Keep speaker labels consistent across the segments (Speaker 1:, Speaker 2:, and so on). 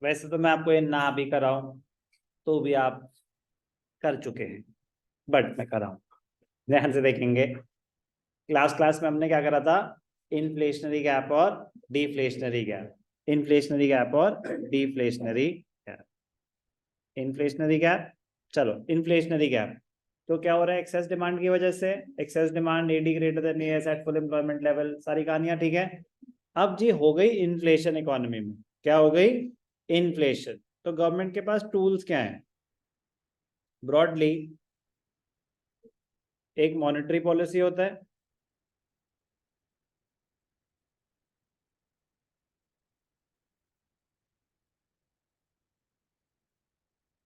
Speaker 1: वैसे तो मैं आपको ये ना भी कराऊं तो भी आप कर चुके हैं, बट मैं कराऊं। ध्यान से देखेंगे, क्लास में हमने क्या करा था, इन्फ्लेशनरी गैप और डिफ्लेशनरी गैप, इन्फ्लेशनरी गैप और डिफ्लेशनरी गैप, इन्फ्लेशनरी गैप। चलो इन्फ्लेशनरी गैप तो क्या हो रहा है, एक्सेस डिमांड की वजह से, excess demand AD greater than S at full employment level, सारी कहानियां ठीक है। अब जी हो गई इन्फ्लेशन इकोनॉमी में, क्या हो गई, इन्फ्लेशन। तो गवर्नमेंट के पास टूल्स क्या है, ब्रॉडली एक मॉनेटरी पॉलिसी होता है,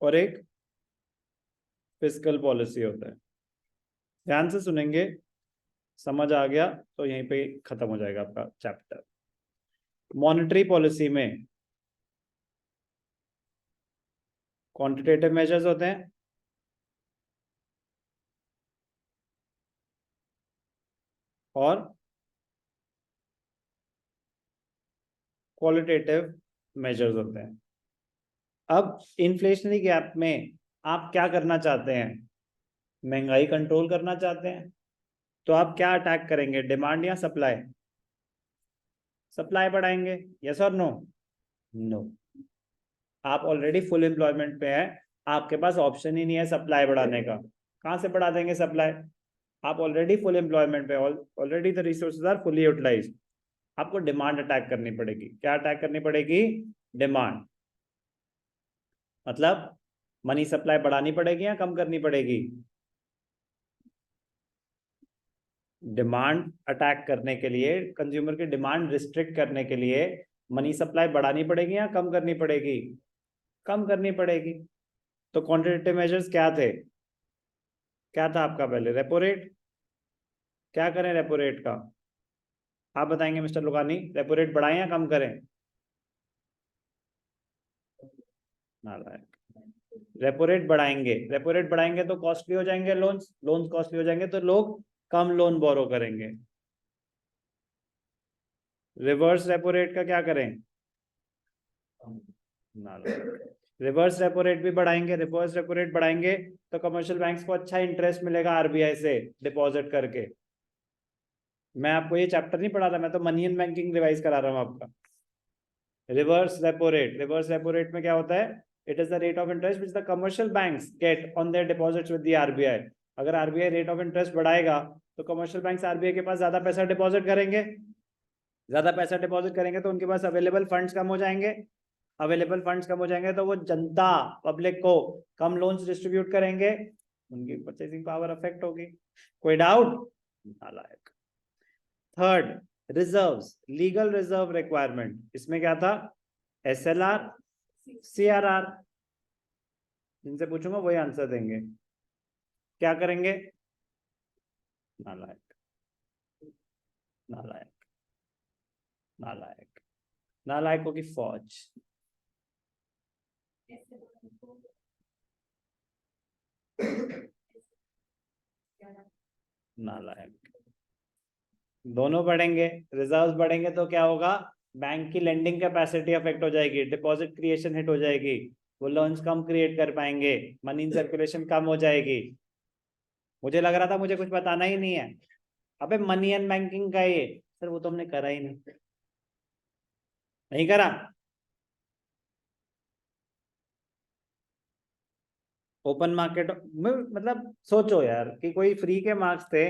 Speaker 1: और एक फिस्कल पॉलिसी होता है। ध्यान से सुनेंगे, समझ आ गया तो यहीं पे खत्म हो जाएगा आपका चैप्टर। मॉनेटरी पॉलिसी में क्वांटिटेटिव मेजर्स होते हैं और क्वालिटेटिव मेजर्स होते हैं। अब इन्फ्लेशनरी गैप में आप क्या करना चाहते हैं, महंगाई कंट्रोल करना चाहते हैं, तो आप क्या अटैक करेंगे, डिमांड या सप्लाई, सप्लाई बढ़ाएंगे, यस और नो, नो। आप ऑलरेडी फुल एम्प्लॉयमेंट पे हैं, आपके पास ऑप्शन ही नहीं है सप्लाई बढ़ाने का, कहाँ से बढ़ा देंगे सप्लाई, आप ऑलरेडी फुल एम्प्लॉयमेंट पे, already the resources are fully utilised. आपको डिमांड अटैक करनी पड़ेगी, क्या अटैक करनी पड़ेगी, डिमांड। मतलब मनी सप्लाई बढ़ानी पड़ेगी या कम करनी पड़ेगी, डिमांड अटैक करने के लिए, कंज्यूमर की डिमांड रिस्ट्रिक्ट करने के लिए मनी सप्लाई बढ़ानी पड़ेगी या कम करनी पड़ेगी, कम करनी पड़ेगी। तो क्वांटिटेटिव मेजर्स क्या थे, क्या था आपका पहले, रेपो रेट। क्या करें रेपो रेट का, आप बताएंगे मिस्टर लुगानी, रेपो रेट बढ़ाएं या कम करें, नालायक। रेपो रेट बढ़ाएंगे, रेपो रेट बढ़ाएंगे तो कॉस्टली हो जाएंगे लोन्स, लोन्स कॉस्टली हो जाएंगे तो लोग कम लोन बोरो करेंगे। रिवर्स रेपो रेट का क्या करें, नालायक। रिवर्स रेपो रेट भी बढ़ाएंगे, रिवर्स रेपो रेट बढ़ाएंगे तो कमर्शियल बैंक्स को अच्छा इंटरेस्ट मिलेगा आरबीआई से डिपॉजिट करके। मैं आपको ये चैप्टर नहीं पढ़ा था, मैं तो मनी एंड बैंकिंग रिवाइज करा रहा हूँ आपका। Reverse repo rate, reverse repo rate में क्या होता है, it is the rate of interest which the commercial banks get on their deposits with the RBI. अगर आरबीआई रेट ऑफ इंटरेस्ट बढ़ाएगा तो कमर्शियल बैंक्स आरबीआई के पास ज्यादा पैसा डिपॉजिट करेंगे, ज्यादा पैसा डिपॉजिट करेंगे तो उनके पास अवेलेबल फंड्स कम हो जाएंगे, अवेलेबल फंड्स कम हो जाएंगे तो वो जनता, पब्लिक को कम लोन्स डिस्ट्रीब्यूट करेंगे, उनकी परचेसिंग पावर अफेक्ट होगी। कोई डाउट, नालायक। Third, reserves, legal reserve requirement, इसमें क्या था, एसएलआर, सीआरआर। जिनसे पूछूंगा वही आंसर देंगे। क्या करेंगे, नालायक, नालायक, नालायक, नालायकों की फौज। नालायक, दोनों बढ़ेंगे, रिजर्व्स बढ़ेंगे तो क्या होगा, बैंक की लेंडिंग कैपेसिटी अफेक्ट हो जाएगी, डिपॉजिट क्रिएशन हिट हो जाएगी, वो लोन्स कम क्रिएट कर पाएंगे, मनी इन सर्कुलेशन कम हो जाएगी। मुझे लग रहा था मुझे कुछ बताना ही नहीं है, अबे मनी एंड बैंकिंग का ये सर, वो तो हमने करा ही नहीं, नहीं करा। ओपन मार्केट में मतलब सोचो यार कि कोई फ्री के मार्क्स थे,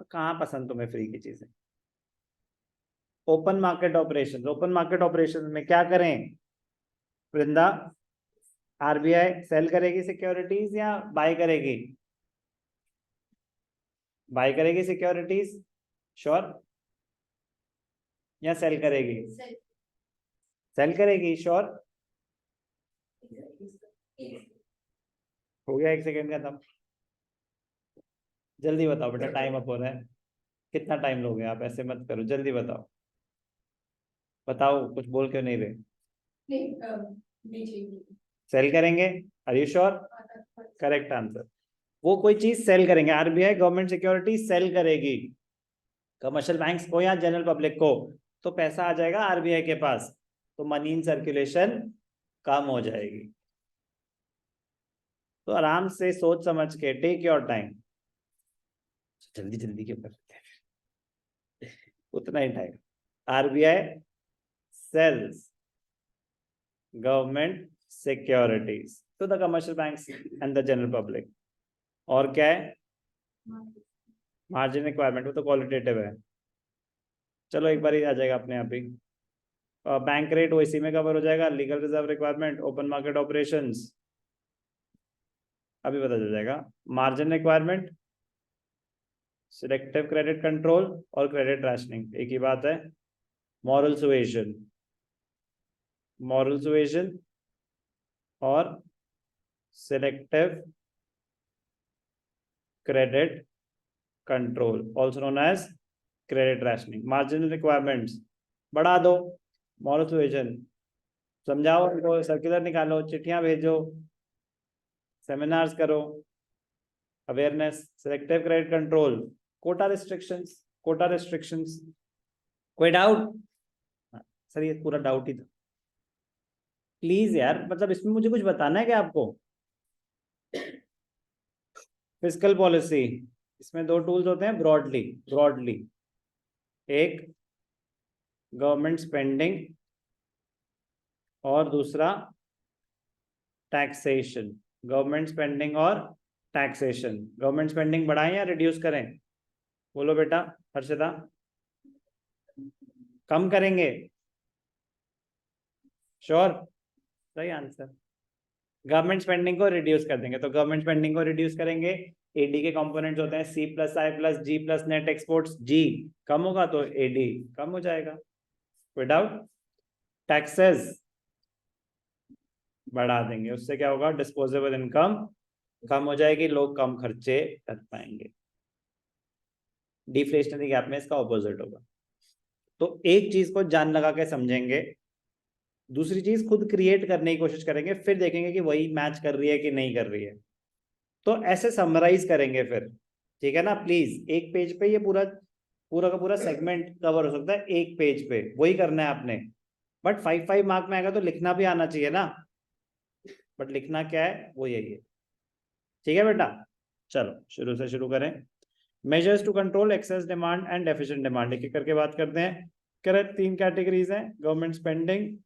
Speaker 1: कहाँ पसंद तुम्हें फ्री की चीजें। Open market operation, open market operation में क्या करें वृंदा, आरबीआई सेल करेगी सिक्योरिटीज या बाय करेगी, बाय करेगी सिक्योरिटीज, श्योर, या सेल करेगी, सेल करेगी, श्योर। हो गया एक सेकंड का तब, जल्दी बताओ बेटा, टाइम अप हो रहा है, कितना टाइम लोगे आप, ऐसे मत करो, जल्दी बताओ, बताओ कुछ बोल क्यों नहीं रहे, सेल करेंगे, are you sure, correct answer. वो कोई चीज सेल करेंगे, आरबीआई गवर्नमेंट सिक्योरिटी सेल करेगी कमर्शियल बैंक्स को या जनरल पब्लिक को, तो पैसा आ जाएगा आरबीआई के पास, तो मनी इन सर्कुलेशन कम हो जाएगी। तो आराम से सोच समझ के, टेक योर टाइम, जल्दी जल्दी क्यों करते हैं, उतना ही time. RBI sells government securities to the commercial banks and the general public. और क्या है, मार्जिन रिक्वायरमेंट, वो तो क्वालिटेटिव है, चलो एक बार ही आ जाएगा अपने आप ही। बैंक रेट वो इसी में कवर हो जाएगा। Legal reserve requirement, open market operations अभी पता चल जाएगा। Margin requirement, selective credit control और क्रेडिट राशनिंग एक ही बात है। मॉरल सुएशन, मॉरल सुएशन और selective credit control also known as credit rationing. Marginal requirements बढ़ा दो, मॉरल सुएशन समझाओ उनको, सर्कुलर निकालो, चिट्ठियां भेजो, सेमिनार्स करो, awareness. Selective credit control, quota restrictions, quota restrictions. कोई डाउट? सर ये पूरा डाउट ही था, प्लीज यार, मतलब इसमें मुझे कुछ बताना है क्या आपको? फिस्कल पॉलिसी, इसमें दो टूल्स होते हैं ब्रॉडली, ब्रॉडली, एक गवर्नमेंट स्पेंडिंग और दूसरा टैक्सेशन। गवर्नमेंट स्पेंडिंग और टैक्सेशन, गवर्नमेंट स्पेंडिंग बढ़ाएं या रिड्यूस करें? बोलो बेटा हर्षिता। कम करेंगे, श्योर? सही आंसर। गवर्नमेंट स्पेंडिंग को रिड्यूस कर देंगे, तो गवर्नमेंट स्पेंडिंग को रिड्यूस करेंगे। एडी के कंपोनेंट्स होते हैं सी प्लस आई प्लस जी प्लस नेट एक्सपोर्ट्स। जी कम होगा तो एडी कम हो जाएगा, कोई डाउट? टैक्सेस बढ़ा देंगे, उससे क्या होगा, डिस्पोजेबल इनकम कम हो जाएगी, लोग कम खर्चे कर पाएंगे। डिफ्लेशनरी गैप में इसका ऑपोजिट होगा। तो एक चीज को जान लगा के समझेंगे, दूसरी चीज खुद क्रिएट करने की कोशिश करेंगे, फिर देखेंगे कि वही मैच कर रही है कि नहीं कर रही है। तो ऐसे समराइज करेंगे फिर, ठीक है ना? प्लीज एक पेज पे ये पूरा पूरा का पूरा सेगमेंट कवर हो सकता है, एक पेज पे वही करना है आपने। बट 5 मार्क में आएगा तो लिखना भी आना चाहिए ना, बट लिखना क्या है वो यही है, ठीक है बेटा? चलो शुरू से शुरू करें। Measures to control excess demand and deficient demand, एक एक करके बात करते हैं। करेक्ट, 3 कैटेगरीज हैं, गवर्नमेंट स्पेंडिंग,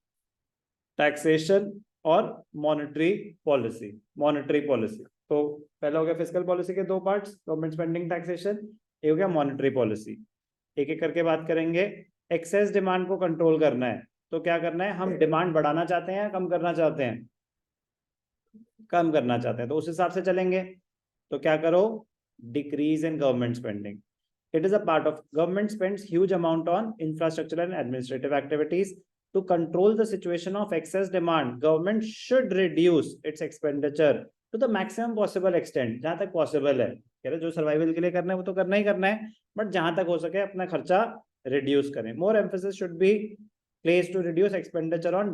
Speaker 1: टैक्सेशन और मॉनेटरी पॉलिसी। मॉनेटरी पॉलिसी तो पहला हो गया फिस्कल पॉलिसी के 2 पार्ट्स, गवर्नमेंट स्पेंडिंग, टैक्सेशन। ये हो गया मॉनेटरी पॉलिसी। एक एक करके बात करेंगे। एक्सेस डिमांड को कंट्रोल करना है, तो क्या करना है, हम डिमांड बढ़ाना चाहते हैं या कम करना चाहते हैं? कम करना चाहते हैं, तो उस हिसाब से चलेंगे। तो क्या करो, decrease in government spending. It is a part of government spends huge amount on infrastructure and administrative activities. To control the situation of excess demand, government should reduce its expenditure to the maximum possible extent, जहां तक possible है। कह रहे जो survival के लिए करना है वो तो करना ही करना है, बट जहां तक हो सके अपना खर्चा रिड्यूस करें। More emphasis should be placed to reduce expenditure on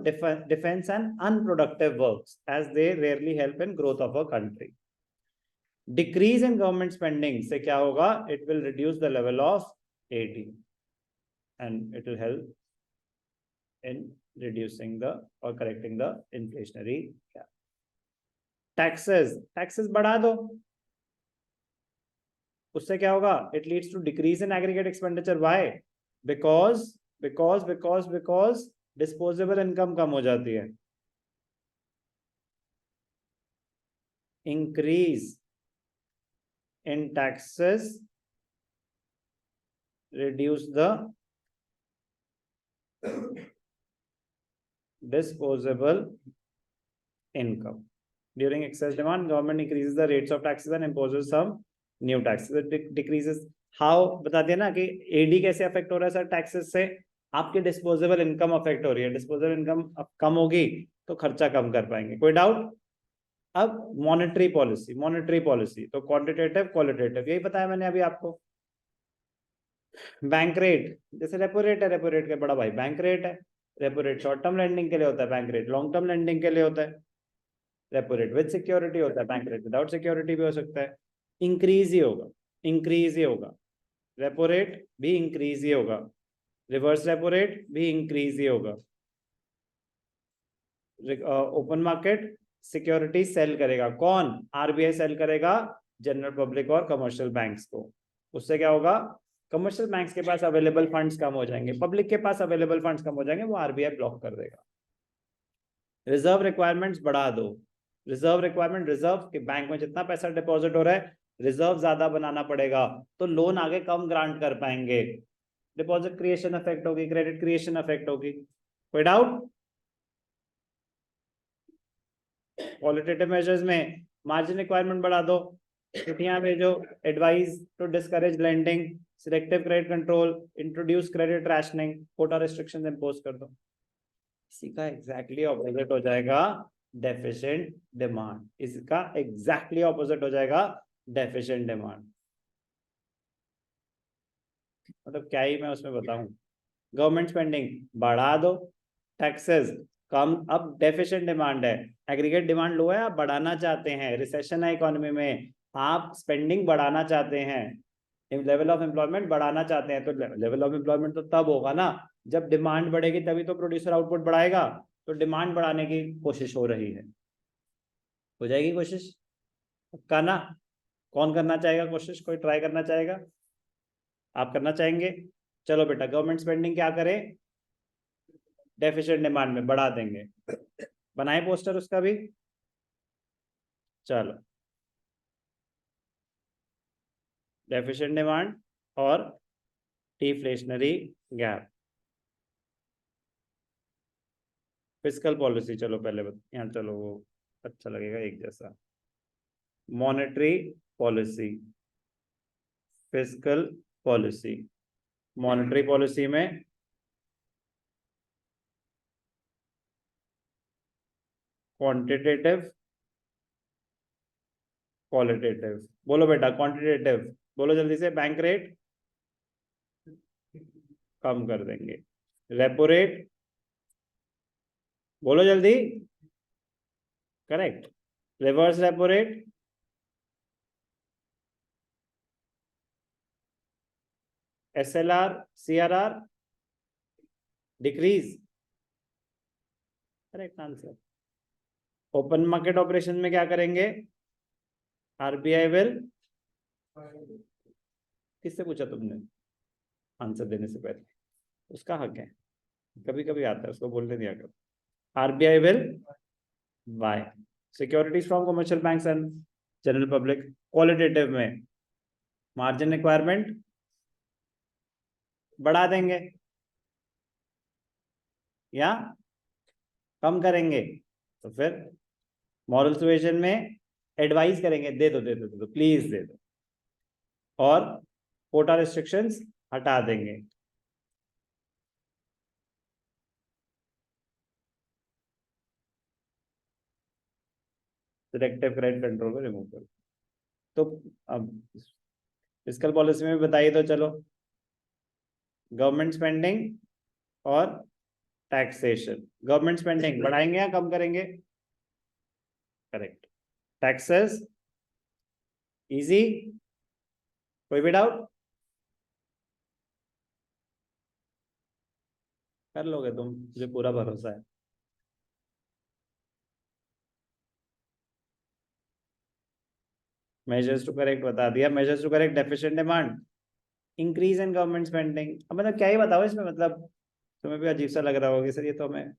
Speaker 1: defense and unproductive works, as they rarely help in growth of a country. Decrease in government spending से क्या होगा, it will reduce the level of AD and it will help in reducing the और correcting the inflationary gap. Taxes, taxes बढ़ा दो, उससे क्या होगा, it leads to decrease in aggregate expenditure. Why? Because because because because disposable income कम हो जाती है। Increase in taxes reduce the disposable income. During excess demand, government increases the rates of taxes and imposes some new taxes. It decreases how, बता दिया ना कि AD कैसे affect हो रहा है सर टैक्सेस से, आपकी डिस्पोजेबल इनकम अफेक्ट हो रही है। डिस्पोजेबल इनकम कम होगी तो खर्चा कम कर पाएंगे, कोई डाउट? अब मॉनेटरी पॉलिसी, मॉनेटरी पॉलिसी तो क्वांटिटेटिव क्वालिटेटिव, यही बताया मैंने अभी आपको। बैंक रेट, जैसे रेपो रेट है, रेपो रेट का बड़ा भाई बैंक रेट है। Repo rate short term lending के लिए होता है, bank rate long term lending के लिए होता है। रेपो रेट विद सिक्योरिटी होता है, बैंक रेट विदाउट सिक्योरिटी भी हो सकता है। इंक्रीज ही होगा, इंक्रीज ही होगा, रेपो रेट भी इंक्रीज ही होगा, रिवर्स रेपो रेट भी इंक्रीज ही होगा। ओपन मार्केट सिक्योरिटी सेल करेगा। कौन? आरबीआई सेल करेगा जनरल पब्लिक और कमर्शियल बैंक्स को। उससे क्या होगा? कमर्शियल बैंक्स के पास अवेलेबल फंड्स कम हो जाएंगे, पब्लिक के पास अवेलेबल फंड्स कम हो जाएंगे, वो आरबीआई ब्लॉक कर देगा। रिजर्व रिक्वायरमेंट्स बढ़ा दो। रिजर्व रिक्वायरमेंट, रिजर्व के बैंक में जितना पैसा डिपॉजिट हो रहा है, रिजर्व ज्यादा बनाना पड़ेगा, तो लोन आगे कम ग्रांट कर पाएंगे, डिपॉजिट क्रिएशन अफेक्ट होगी, क्रेडिट क्रिएशन अफेक्ट होगी। कोई डाउट? क्वालिटेटिव मेजर्स में मार्जिन रिक्वायरमेंट बढ़ा दो, चिट्ठियां भेजो, advise to discourage lending, selective credit control, introduce credit rationing, quota restrictions impose कर दो। इसी का एग्जैक्टली ऑपोजिट हो जाएगा डेफिशिएंट डिमांड। इसका एग्जैक्टली ऑपोजिट हो जाएगा डेफिशिएंट डिमांड। मतलब क्या ही मैं उसमें बताऊं। गवर्नमेंट स्पेंडिंग बढ़ा दो, टैक्सेस कम। अब डेफिशिएंट डिमांड है, एग्रीगेट डिमांड लो है, आप बढ़ाना चाहते हैं, रिसेशन है इकोनॉमी में, आप स्पेंडिंग बढ़ाना चाहते हैं, लेवल ऑफ एम्प्लॉयमेंट बढ़ाना चाहते हैं, तो लेवल ऑफ एम्प्लॉयमेंट तो तब होगा ना जब डिमांड बढ़ेगी, तभी तो प्रोड्यूसर आउटपुट बढ़ाएगा। तो डिमांड बढ़ाने की कोशिश हो रही है, हो जाएगी कोशिश का ना। कौन करना चाहेगा कोशिश? कोई ट्राई करना चाहेगा? आप करना चाहेंगे? चलो बेटा, गवर्नमेंट स्पेंडिंग क्या करें? डेफिशिएंट डिमांड में बढ़ा देंगे। बनाए पोस्टर उसका भी। चलो, डेफिशिएंट डिमांड और डिफ्लेशनरी गैप। फिस्कल पॉलिसी, चलो पहले यहाँ, चलो वो अच्छा लगेगा एक जैसा। Monetary policy, fiscal policy. Monetary policy में क्वांटिटेटिव, क्वालिटेटिव। बोलो बेटा, क्वांटिटेटिव बोलो जल्दी से। बैंक रेट कम कर देंगे, रेपो रेट बोलो जल्दी। Correct. Reverse repo rate, SLR, CRR decrease. Correct answer. Open market operation में क्या करेंगे? आरबीआई विल, किससे पूछा तुमने आंसर देने से पहले? उसका हक है, कभी कभी आता है, उसको बोलने दिया करो। RBI will buy securities from commercial banks and general public. Qualitative में मार्जिन रिक्वायरमेंट बढ़ा देंगे या कम करेंगे। तो फिर मॉरल सुएजन में एडवाइस करेंगे, दे दो दे दो दे दो, प्लीज दे दो, और कोटा रिस्ट्रिक्शंस हटा देंगे। सिलेक्टिव क्रेडिट कंट्रोल को रिमूव कर। तो अब फिस्कल पॉलिसी में बताइए तो चलो, गवर्नमेंट स्पेंडिंग और टैक्सेशन। गवर्नमेंट स्पेंडिंग बढ़ाएंगे या कम करेंगे? करेक्ट। टैक्सेस इजी, कोई भी डाउट? कर लोगे तुम, मुझे पूरा भरोसा है। मेजर्स टू करेक्ट बता दिया। Measures to correct deficient demand, increase in government spending. अब मतलब क्या ही बताओ इसमें, मतलब तुम्हें भी अजीब सा लग रहा होगा सर ये तो हमें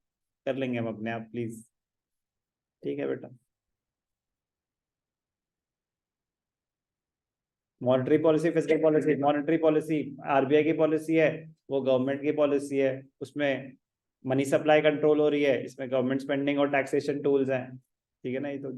Speaker 1: कर लेंगे हम अपने आप, प्लीज। ठीक है बेटा। Monetary policy, fiscal policy. Monetary policy RBI की पॉलिसी है, वो गवर्नमेंट की पॉलिसी है, उसमें मनी सप्लाई कंट्रोल हो रही है, इसमें गवर्नमेंट स्पेंडिंग और टैक्सेशन टूल्स हैं। ठीक है ना, ये तो